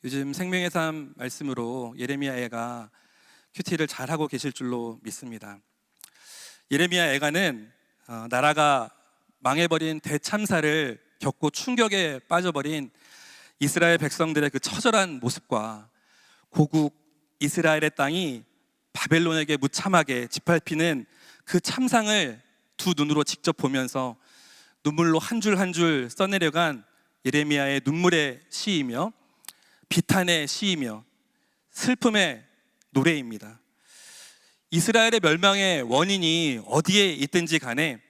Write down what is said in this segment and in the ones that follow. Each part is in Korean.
요즘 생명의 삶 말씀으로 예레미야 애가 큐티를 잘하고 계실 줄로 믿습니다. 예레미야 애가는 나라가 망해버린 대참사를 겪고 충격에 빠져버린 이스라엘 백성들의 그 처절한 모습과 고국 이스라엘의 땅이 바벨론에게 무참하게 짓밟히는 그 참상을 두 눈으로 직접 보면서 눈물로 한 줄 한 줄 써내려간 예레미야의 눈물의 시이며 비탄의 시이며 슬픔의 노래입니다. 이스라엘의 멸망의 원인이 어디에 있든지 간에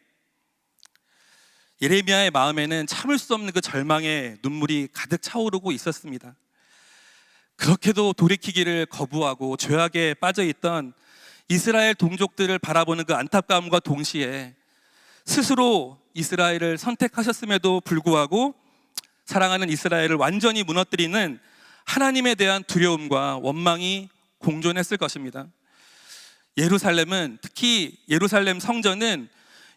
예레미야의 마음에는 참을 수 없는 그 절망의 눈물이 가득 차오르고 있었습니다. 그렇게도 돌이키기를 거부하고 죄악에 빠져있던 이스라엘 동족들을 바라보는 그 안타까움과 동시에 스스로 이스라엘을 선택하셨음에도 불구하고 사랑하는 이스라엘을 완전히 무너뜨리는 하나님에 대한 두려움과 원망이 공존했을 것입니다. 예루살렘은, 특히 예루살렘 성전은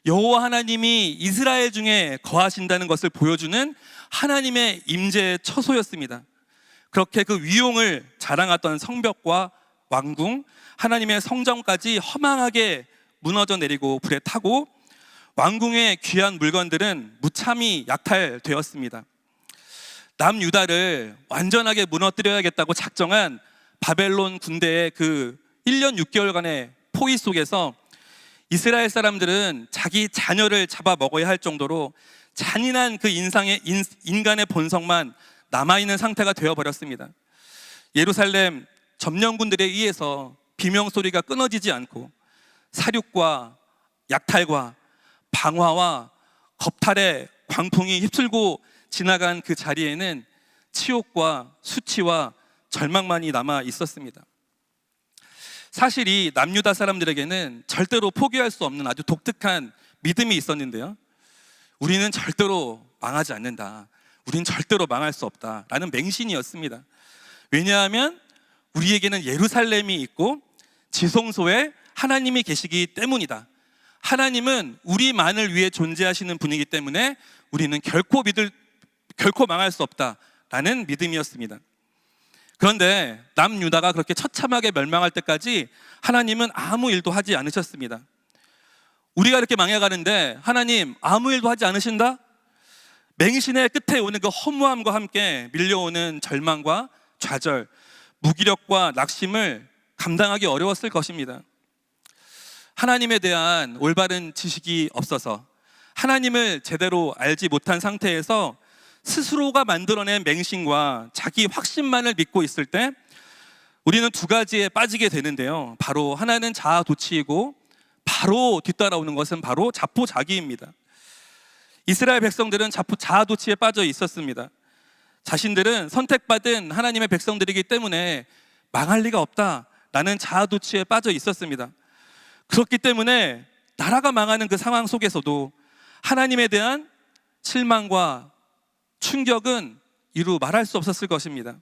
여호와 하나님이 이스라엘 중에 거하신다는 것을 보여주는 하나님의 임재의 처소였습니다. 그렇게 그 위용을 자랑하던 성벽과 왕궁, 하나님의 성전까지 허망하게 무너져 내리고 불에 타고 왕궁의 귀한 물건들은 무참히 약탈되었습니다. 남유다를 완전하게 무너뜨려야겠다고 작정한 바벨론 군대의 그 1년 6개월간의 포위 속에서 이스라엘 사람들은 자기 자녀를 잡아먹어야 할 정도로 잔인한 그 인간의 본성만 남아있는 상태가 되어버렸습니다. 예루살렘 점령군들에 의해서 비명소리가 끊어지지 않고 사륙과 약탈과 방화와 겁탈의 광풍이 휩쓸고 지나간 그 자리에는 치욕과 수치와 절망만이 남아 있었습니다. 사실 이 남유다 사람들에게는 절대로 포기할 수 없는 아주 독특한 믿음이 있었는데요, 우리는 절대로 망하지 않는다, 우리는 절대로 망할 수 없다라는 맹신이었습니다. 왜냐하면 우리에게는 예루살렘이 있고 지성소에 하나님이 계시기 때문이다. 하나님은 우리만을 위해 존재하시는 분이기 때문에 우리는 결코 망할 수 없다라는 믿음이었습니다. 그런데 남유다가 그렇게 처참하게 멸망할 때까지 하나님은 아무 일도 하지 않으셨습니다. 우리가 이렇게 망해가는데 하나님 아무 일도 하지 않으신다? 맹신의 끝에 오는 그 허무함과 함께 밀려오는 절망과 좌절, 무기력과 낙심을 감당하기 어려웠을 것입니다. 하나님에 대한 올바른 지식이 없어서 하나님을 제대로 알지 못한 상태에서 스스로가 만들어낸 맹신과 자기 확신만을 믿고 있을 때 우리는 두 가지에 빠지게 되는데요, 바로 하나는 자아도취이고 바로 뒤따라오는 것은 바로 자포자기입니다. 이스라엘 백성들은 자아도취에 빠져 있었습니다. 자신들은 선택받은 하나님의 백성들이기 때문에 망할 리가 없다라는 자아도취에 빠져 있었습니다. 그렇기 때문에 나라가 망하는 그 상황 속에서도 하나님에 대한 실망과 충격은 이루 말할 수 없었을 것입니다.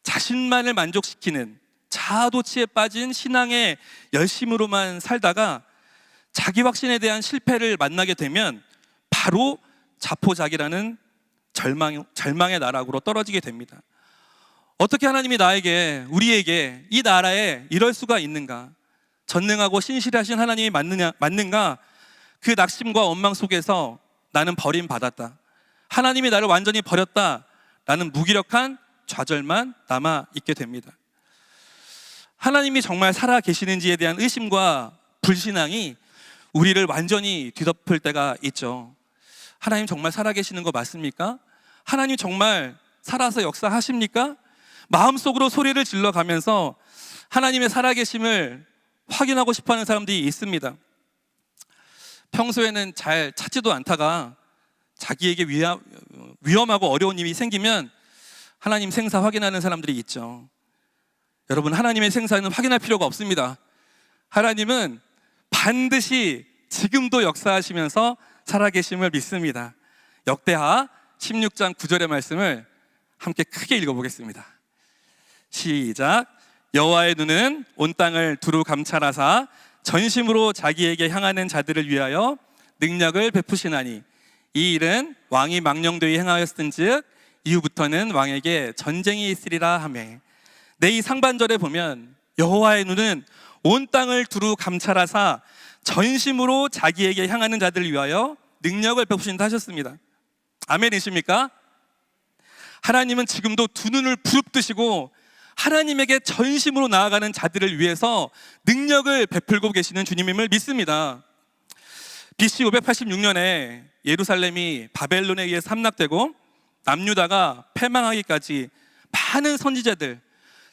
자신만을 만족시키는 자아도취에 빠진 신앙의 열심으로만 살다가 자기 확신에 대한 실패를 만나게 되면 바로 자포자기라는 절망의 나락으로 떨어지게 됩니다. 어떻게 하나님이 우리에게 이 나라에 이럴 수가 있는가? 전능하고 신실하신 하나님이 맞는가? 그 낙심과 원망 속에서 나는 버림받았다, 하나님이 나를 완전히 버렸다라는 무기력한 좌절만 남아 있게 됩니다. 하나님이 정말 살아 계시는지에 대한 의심과 불신앙이 우리를 완전히 뒤덮을 때가 있죠. 하나님 정말 살아 계시는 거 맞습니까? 하나님 정말 살아서 역사하십니까? 마음속으로 소리를 질러가면서 하나님의 살아계심을 확인하고 싶어하는 사람들이 있습니다. 평소에는 잘 찾지도 않다가 자기에게 위험하고 어려운 일이 생기면 하나님 생사 확인하는 사람들이 있죠. 여러분, 하나님의 생사는 확인할 필요가 없습니다. 하나님은 반드시 지금도 역사하시면서 살아계심을 믿습니다. 역대하 16장 9절의 말씀을 함께 크게 읽어보겠습니다. 시작. 여호와의 눈은 온 땅을 두루 감찰하사 전심으로 자기에게 향하는 자들을 위하여 능력을 베푸시나니 이 일은 왕이 망령되이 행하였은즉 이후부터는 왕에게 전쟁이 있으리라 하매. 내 이 상반절에 보면 여호와의 눈은 온 땅을 두루 감찰하사 전심으로 자기에게 향하는 자들을 위하여 능력을 베푸신다 하셨습니다. 아멘이십니까? 하나님은 지금도 두 눈을 부릅뜨시고 하나님에게 전심으로 나아가는 자들을 위해서 능력을 베풀고 계시는 주님임을 믿습니다. BC 586년에 예루살렘이 바벨론에 의해 함락되고 남유다가 패망하기까지 많은 선지자들,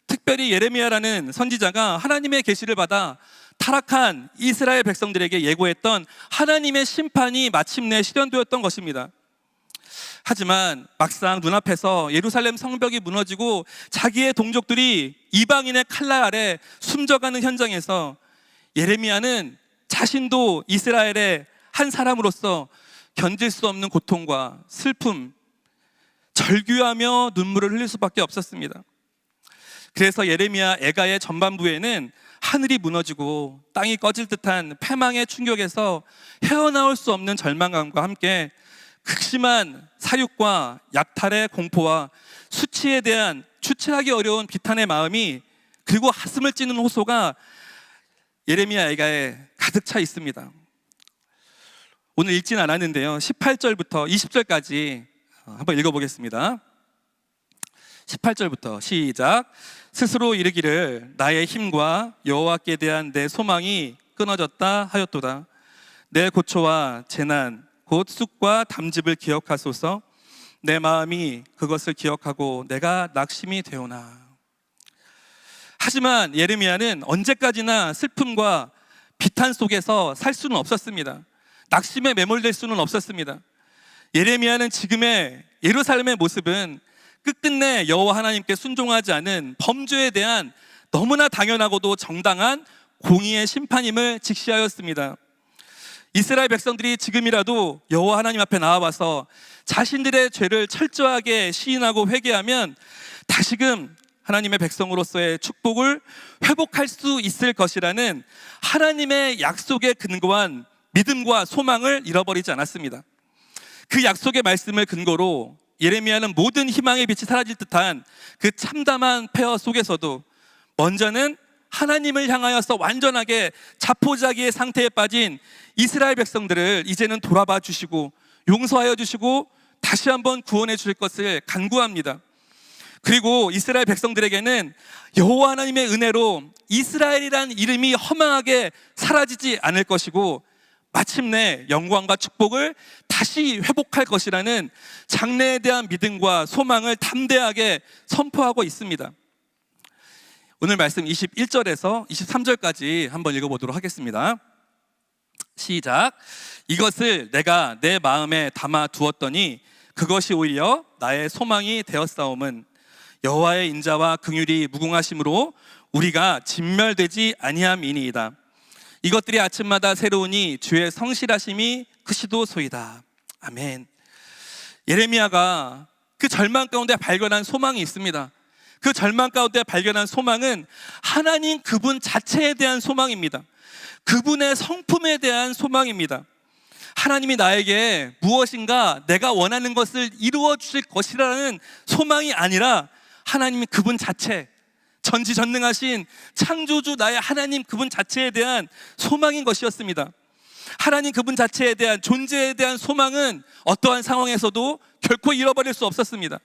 특별히 예레미야라는 선지자가 하나님의 계시를 받아 타락한 이스라엘 백성들에게 예고했던 하나님의 심판이 마침내 실현되었던 것입니다. 하지만 막상 눈앞에서 예루살렘 성벽이 무너지고 자기의 동족들이 이방인의 칼날 아래 숨져가는 현장에서 예레미야는 자신도 이스라엘의 한 사람으로서 견딜 수 없는 고통과 슬픔, 절규하며 눈물을 흘릴 수밖에 없었습니다. 그래서 예레미야 애가의 전반부에는 하늘이 무너지고 땅이 꺼질 듯한 패망의 충격에서 헤어나올 수 없는 절망감과 함께 극심한 사육과 약탈의 공포와 수치에 대한 주체하기 어려운 비탄의 마음이, 그리고 가슴을 찌는 호소가 예레미야 애가에 가득 차 있습니다. 오늘 읽진 않았는데요, 18절부터 20절까지 한번 읽어보겠습니다. 18절부터 시작. 스스로 이르기를 나의 힘과 여호와께 대한 내 소망이 끊어졌다 하였도다. 내 고초와 재난 곧 쑥과 담즙을 기억하소서. 내 마음이 그것을 기억하고 내가 낙심이 되오나. 하지만 예레미야는 언제까지나 슬픔과 비탄 속에서 살 수는 없었습니다. 낙심에 매몰될 수는 없었습니다. 예레미야는 지금의 예루살렘의 모습은 끝끝내 여호와 하나님께 순종하지 않은 범죄에 대한 너무나 당연하고도 정당한 공의의 심판임을 직시하였습니다. 이스라엘 백성들이 지금이라도 여호와 하나님 앞에 나와봐서 자신들의 죄를 철저하게 시인하고 회개하면 다시금 하나님의 백성으로서의 축복을 회복할 수 있을 것이라는 하나님의 약속에 근거한 믿음과 소망을 잃어버리지 않았습니다. 그 약속의 말씀을 근거로 예레미야는 모든 희망의 빛이 사라질 듯한 그 참담한 폐허 속에서도 먼저는 하나님을 향하여서 완전하게 자포자기의 상태에 빠진 이스라엘 백성들을 이제는 돌아봐 주시고 용서하여 주시고 다시 한번 구원해 주실 것을 간구합니다. 그리고 이스라엘 백성들에게는 여호와 하나님의 은혜로 이스라엘이란 이름이 허망하게 사라지지 않을 것이고 마침내 영광과 축복을 다시 회복할 것이라는 장래에 대한 믿음과 소망을 담대하게 선포하고 있습니다. 오늘 말씀 21절에서 23절까지 한번 읽어보도록 하겠습니다. 시작. 이것을 내가 내 마음에 담아 두었더니 그것이 오히려 나의 소망이 되었사옴은 여호와의 인자와 긍휼이 무궁하심으로 우리가 진멸되지 아니함이니이다. 이것들이 아침마다 새로우니 주의 성실하심이 크시도소이다. 아멘. 예레미야가 그 절망 가운데 발견한 소망이 있습니다. 그 절망 가운데 발견한 소망은 하나님 그분 자체에 대한 소망입니다. 그분의 성품에 대한 소망입니다. 하나님이 나에게 무엇인가 내가 원하는 것을 이루어 주실 것이라는 소망이 아니라 하나님이 그분 자체, 전지전능하신 창조주 나의 하나님 그분 자체에 대한 소망인 것이었습니다. 하나님 그분 자체에 대한 존재에 대한 소망은 어떠한 상황에서도 결코 잃어버릴 수 없었습니다.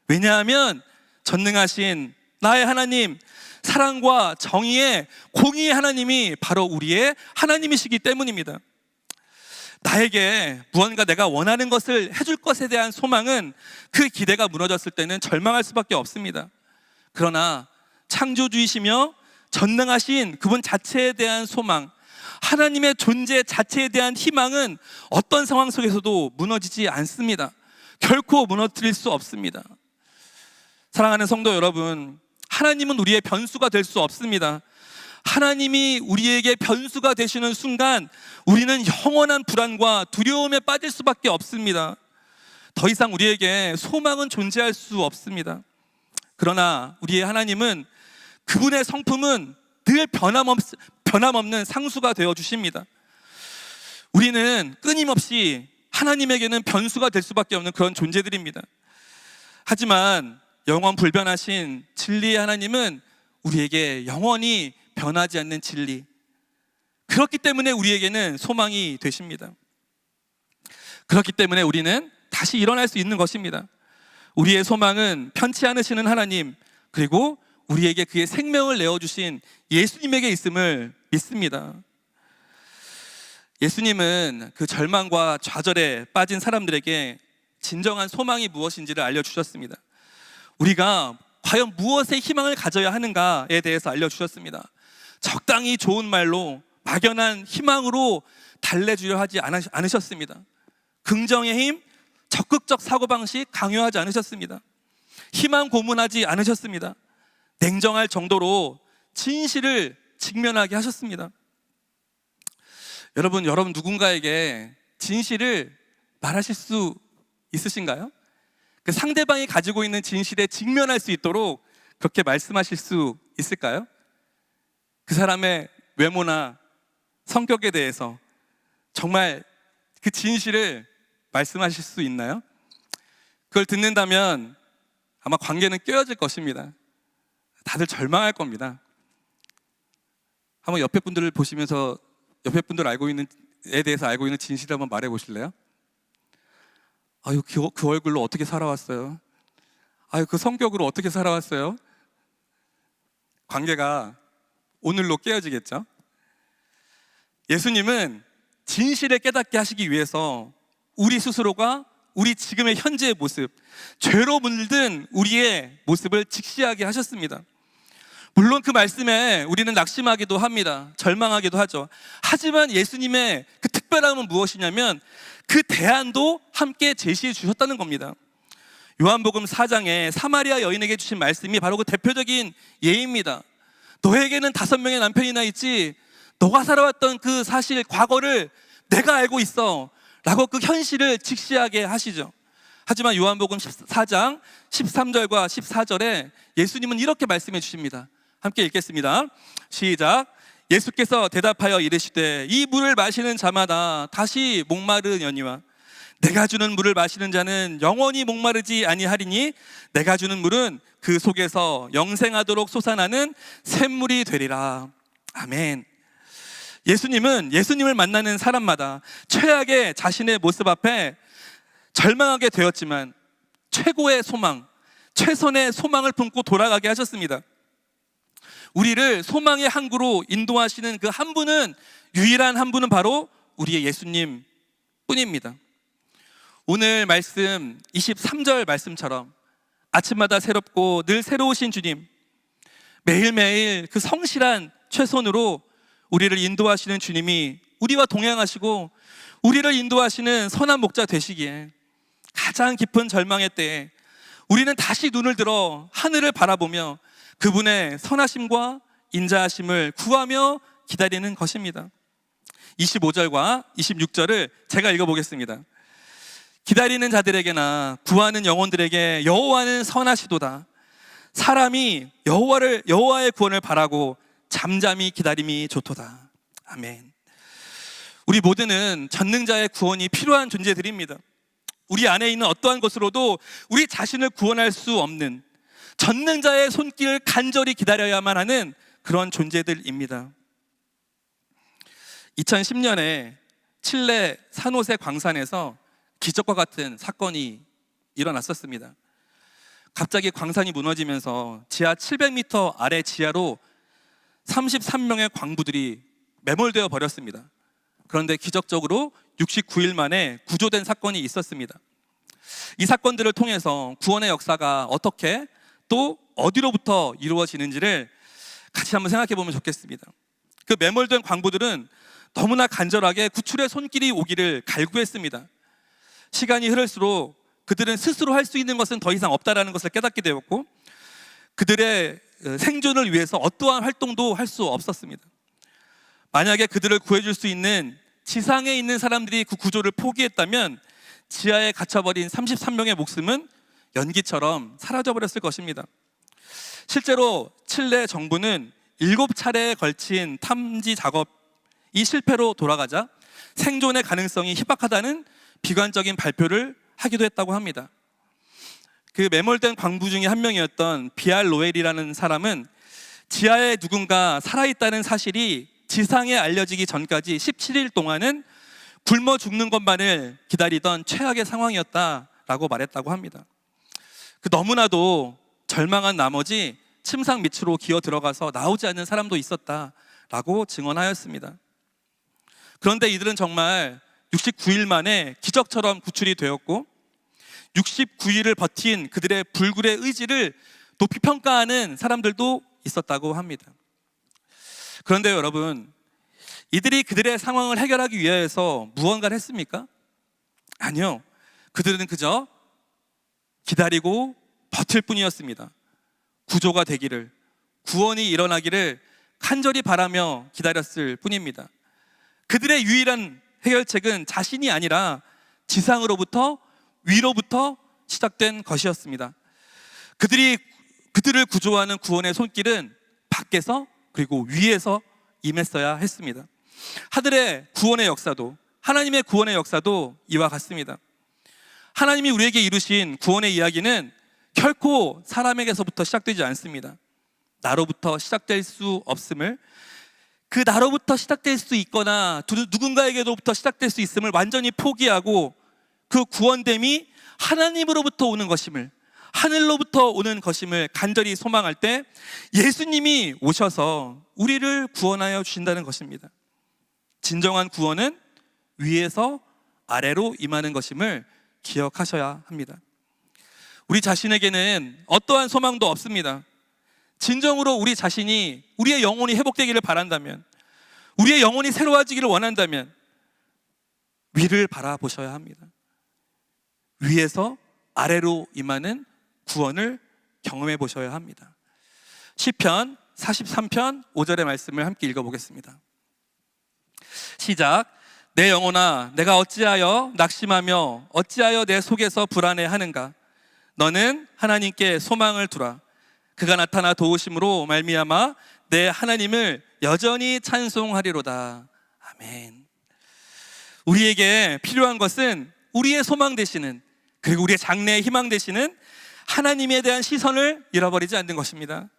왜냐하면 전능하신 나의 하나님, 사랑과 정의의 공의의 하나님이 바로 우리의 하나님이시기 때문입니다. 나에게 무언가 내가 원하는 것을 해줄 것에 대한 소망은 그 기대가 무너졌을 때는 절망할 수밖에 없습니다. 그러나 창조주이시며 전능하신 그분 자체에 대한 소망, 하나님의 존재 자체에 대한 희망은 어떤 상황 속에서도 무너지지 않습니다. 결코 무너뜨릴 수 없습니다. 사랑하는 성도 여러분, 하나님은 우리의 변수가 될 수 없습니다. 하나님이 우리에게 변수가 되시는 순간 우리는 영원한 불안과 두려움에 빠질 수밖에 없습니다. 더 이상 우리에게 소망은 존재할 수 없습니다. 그러나 우리의 하나님은 그분의 성품은 늘 변함없는 상수가 되어 주십니다. 우리는 끊임없이 하나님에게는 변수가 될 수밖에 없는 그런 존재들입니다. 하지만 영원 불변하신 진리의 하나님은 우리에게 영원히 변하지 않는 진리, 그렇기 때문에 우리에게는 소망이 되십니다. 그렇기 때문에 우리는 다시 일어날 수 있는 것입니다. 우리의 소망은 편치 않으시는 하나님, 그리고 우리에게 그의 생명을 내어주신 예수님에게 있음을 믿습니다. 예수님은 그 절망과 좌절에 빠진 사람들에게 진정한 소망이 무엇인지를 알려주셨습니다. 우리가 과연 무엇에 희망을 가져야 하는가에 대해서 알려주셨습니다. 적당히 좋은 말로 막연한 희망으로 달래주려 하지 않으셨습니다. 긍정의 힘, 적극적 사고방식 강요하지 않으셨습니다. 희망 고문하지 않으셨습니다. 냉정할 정도로 진실을 직면하게 하셨습니다. 여러분 누군가에게 진실을 말하실 수 있으신가요? 그 상대방이 가지고 있는 진실에 직면할 수 있도록 그렇게 말씀하실 수 있을까요? 그 사람의 외모나 성격에 대해서 정말 그 진실을 말씀하실 수 있나요? 그걸 듣는다면 아마 관계는 깨어질 것입니다. 다들 절망할 겁니다. 한번 옆에 분들을 보시면서 옆에 분들 에 대해서 알고 있는 진실을 한번 말해 보실래요? 아유, 그 얼굴로 어떻게 살아왔어요? 아유, 그 성격으로 어떻게 살아왔어요? 관계가 오늘로 깨어지겠죠? 예수님은 진실을 깨닫게 하시기 위해서 우리 스스로가 우리 지금의 현재의 모습, 죄로 물든 우리의 모습을 직시하게 하셨습니다. 물론 그 말씀에 우리는 낙심하기도 합니다. 절망하기도 하죠. 하지만 예수님의 그 특별함은 무엇이냐면 그 대안도 함께 제시해 주셨다는 겁니다. 요한복음 4장에 사마리아 여인에게 주신 말씀이 바로 그 대표적인 예입니다. 너에게는 5명의 남편이나 있지, 너가 살아왔던 그 사실, 과거를 내가 알고 있어 라고 그 현실을 직시하게 하시죠. 하지만 요한복음 4장 13절과 14절에 예수님은 이렇게 말씀해 주십니다. 함께 읽겠습니다. 시작. 예수께서 대답하여 이르시되 이 물을 마시는 자마다 다시 목마르려니와 내가 주는 물을 마시는 자는 영원히 목마르지 아니하리니 내가 주는 물은 그 속에서 영생하도록 솟아나는 샘물이 되리라. 아멘. 예수님은 예수님을 만나는 사람마다 최악의 자신의 모습 앞에 절망하게 되었지만 최고의 소망, 최선의 소망을 품고 돌아가게 하셨습니다. 우리를 소망의 항구로 인도하시는 그 한 분은, 유일한 한 분은 바로 우리의 예수님 뿐입니다. 오늘 말씀 23절 말씀처럼 아침마다 새롭고 늘 새로우신 주님, 매일매일 그 성실한 최선으로 우리를 인도하시는 주님이 우리와 동행하시고 우리를 인도하시는 선한 목자 되시기에 가장 깊은 절망의 때에 우리는 다시 눈을 들어 하늘을 바라보며 그분의 선하심과 인자하심을 구하며 기다리는 것입니다. 25절과 26절을 제가 읽어보겠습니다. 기다리는 자들에게나 구하는 영혼들에게 여호와는 선하시도다. 사람이 여호와의 구원을 바라고 잠잠히 기다림이 좋도다. 아멘. 우리 모두는 전능자의 구원이 필요한 존재들입니다. 우리 안에 있는 어떠한 것으로도 우리 자신을 구원할 수 없는 전능자의 손길을 간절히 기다려야만 하는 그런 존재들입니다. 2010년에 칠레 산호세 광산에서 기적과 같은 사건이 일어났었습니다. 갑자기 광산이 무너지면서 지하 700m 아래 지하로 33명의 광부들이 매몰되어 버렸습니다. 그런데 기적적으로 69일 만에 구조된 사건이 있었습니다. 이 사건들을 통해서 구원의 역사가 어떻게 또 어디로부터 이루어지는지를 같이 한번 생각해 보면 좋겠습니다. 그 매몰된 광부들은 너무나 간절하게 구출의 손길이 오기를 갈구했습니다. 시간이 흐를수록 그들은 스스로 할 수 있는 것은 더 이상 없다라는 것을 깨닫게 되었고 그들의 생존을 위해서 어떠한 활동도 할 수 없었습니다. 만약에 그들을 구해줄 수 있는 지상에 있는 사람들이 그 구조를 포기했다면 지하에 갇혀버린 33명의 목숨은 연기처럼 사라져버렸을 것입니다. 실제로 칠레 정부는 7차례에 걸친 탐지 작업이 실패로 돌아가자 생존의 가능성이 희박하다는 비관적인 발표를 하기도 했다고 합니다. 그 매몰된 광부 중에 한 명이었던 비알 로엘이라는 사람은 지하에 누군가 살아있다는 사실이 지상에 알려지기 전까지 17일 동안은 굶어 죽는 것만을 기다리던 최악의 상황이었다라고 말했다고 합니다. 너무나도 절망한 나머지 침상 밑으로 기어 들어가서 나오지 않는 사람도 있었다라고 증언하였습니다. 그런데 이들은 정말 69일 만에 기적처럼 구출이 되었고 69일을 버틴 그들의 불굴의 의지를 높이 평가하는 사람들도 있었다고 합니다. 그런데 여러분, 이들이 그들의 상황을 해결하기 위해서 무언가를 했습니까? 아니요. 그들은 그저 기다리고 버틸 뿐이었습니다. 구조가 되기를, 구원이 일어나기를 간절히 바라며 기다렸을 뿐입니다. 그들의 유일한 해결책은 자신이 아니라 지상으로부터, 위로부터 시작된 것이었습니다. 그들을 구조하는 구원의 손길은 밖에서 그리고 위에서 임했어야 했습니다. 하늘의 구원의 역사도, 하나님의 구원의 역사도 이와 같습니다. 하나님이 우리에게 이루신 구원의 이야기는 결코 사람에게서부터 시작되지 않습니다. 나로부터 시작될 수 없음을, 그 나로부터 시작될 수 있거나 누군가에게로부터 시작될 수 있음을 완전히 포기하고 그 구원됨이 하나님으로부터 오는 것임을, 하늘로부터 오는 것임을 간절히 소망할 때 예수님이 오셔서 우리를 구원하여 주신다는 것입니다. 진정한 구원은 위에서 아래로 임하는 것임을 기억하셔야 합니다. 우리 자신에게는 어떠한 소망도 없습니다. 진정으로 우리 자신이, 우리의 영혼이 회복되기를 바란다면, 우리의 영혼이 새로워지기를 원한다면 위를 바라보셔야 합니다. 위에서 아래로 임하는 구원을 경험해 보셔야 합니다. 시편 43편 5절의 말씀을 함께 읽어보겠습니다. 시작. 내 영혼아, 내가 어찌하여 낙심하며 어찌하여 내 속에서 불안해하는가? 너는 하나님께 소망을 두라. 그가 나타나 도우심으로 말미암아 내 하나님을 여전히 찬송하리로다. 아멘. 우리에게 필요한 것은 우리의 소망 되시는, 그리고 우리의 장래의 희망 되시는 하나님에 대한 시선을 잃어버리지 않는 것입니다.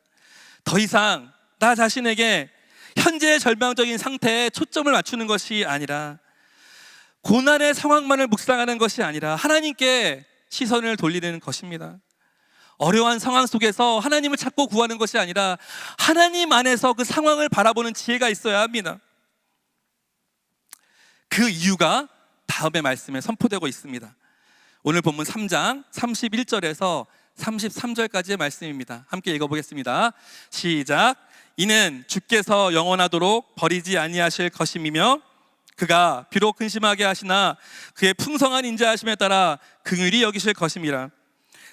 더 이상 나 자신에게 현재의 절망적인 상태에 초점을 맞추는 것이 아니라, 고난의 상황만을 묵상하는 것이 아니라 하나님께 시선을 돌리는 것입니다. 어려운 상황 속에서 하나님을 찾고 구하는 것이 아니라 하나님 안에서 그 상황을 바라보는 지혜가 있어야 합니다. 그 이유가 다음의 말씀에 선포되고 있습니다. 오늘 본문 3장 31절에서 33절까지의 말씀입니다. 함께 읽어보겠습니다. 시작. 이는 주께서 영원하도록 버리지 아니하실 것임이며 그가 비록 근심하게 하시나 그의 풍성한 인자하심에 따라 긍휼히 여기실 것임이라.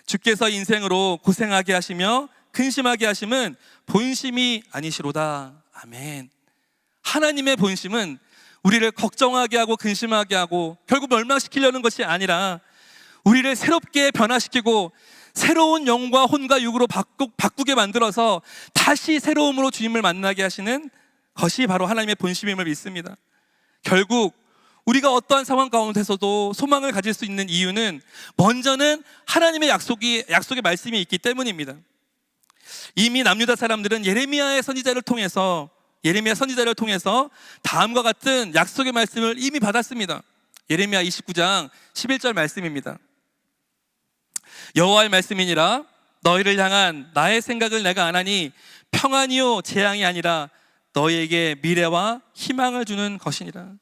주께서 인생으로 고생하게 하시며 근심하게 하심은 본심이 아니시로다. 아멘. 하나님의 본심은 우리를 걱정하게 하고 근심하게 하고 결국 멸망시키려는 것이 아니라 우리를 새롭게 변화시키고 새로운 영과 혼과 육으로 바꾸게 만들어서 다시 새로움으로 주님을 만나게 하시는 것이 바로 하나님의 본심임을 믿습니다. 결국 우리가 어떠한 상황 가운데서도 소망을 가질 수 있는 이유는 먼저는 하나님의 약속의 말씀이 있기 때문입니다. 이미 남유다 사람들은 예레미야 선지자를 통해서 다음과 같은 약속의 말씀을 이미 받았습니다. 예레미야 29장 11절 말씀입니다. 여호와의 말씀이니라. 너희를 향한 나의 생각을 내가 아나니 평안이요 재앙이 아니라 너희에게 미래와 희망을 주는 것이니라.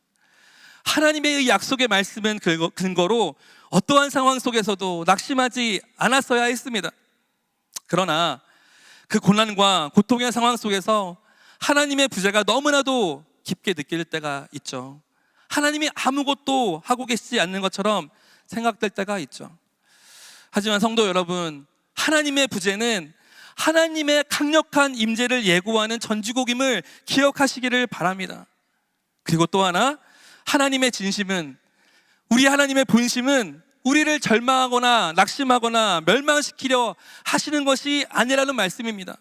하나님의 약속의 말씀은 근거로 어떠한 상황 속에서도 낙심하지 않았어야 했습니다. 그러나 그 고난과 고통의 상황 속에서 하나님의 부재가 너무나도 깊게 느낄 때가 있죠. 하나님이 아무것도 하고 계시지 않는 것처럼 생각될 때가 있죠. 하지만 성도 여러분, 하나님의 부재는 하나님의 강력한 임재를 예고하는 전주곡임을 기억하시기를 바랍니다. 그리고 또 하나, 하나님의 진심은, 우리 하나님의 본심은 우리를 절망하거나 낙심하거나 멸망시키려 하시는 것이 아니라는 말씀입니다.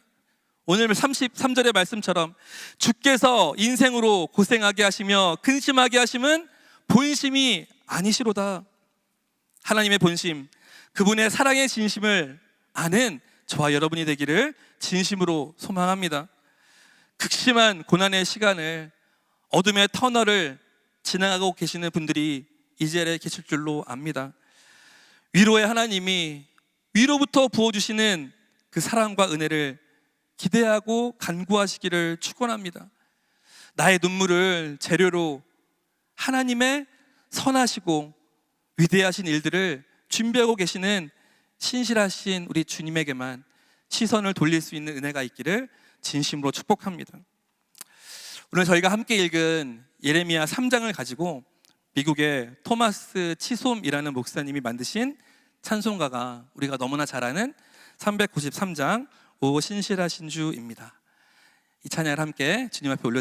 오늘 33절의 말씀처럼 주께서 인생으로 고생하게 하시며 근심하게 하심은 본심이 아니시로다. 하나님의 본심, 그분의 사랑의 진심을 아는 저와 여러분이 되기를 진심으로 소망합니다. 극심한 고난의 시간을, 어둠의 터널을 지나가고 계시는 분들이 이 자리에 계실 줄로 압니다. 위로의 하나님이 위로부터 부어주시는 그 사랑과 은혜를 기대하고 간구하시기를 축원합니다. 나의 눈물을 재료로 하나님의 선하시고 위대하신 일들을 준비하고 계시는 신실하신 우리 주님에게만 시선을 돌릴 수 있는 은혜가 있기를 진심으로 축복합니다. 오늘 저희가 함께 읽은 예레미야 3장을 가지고 미국의 토마스 치솜이라는 목사님이 만드신 찬송가가 우리가 너무나 잘 아는 393장 오 신실하신 주입니다. 이 찬양을 함께 주님 앞에 올려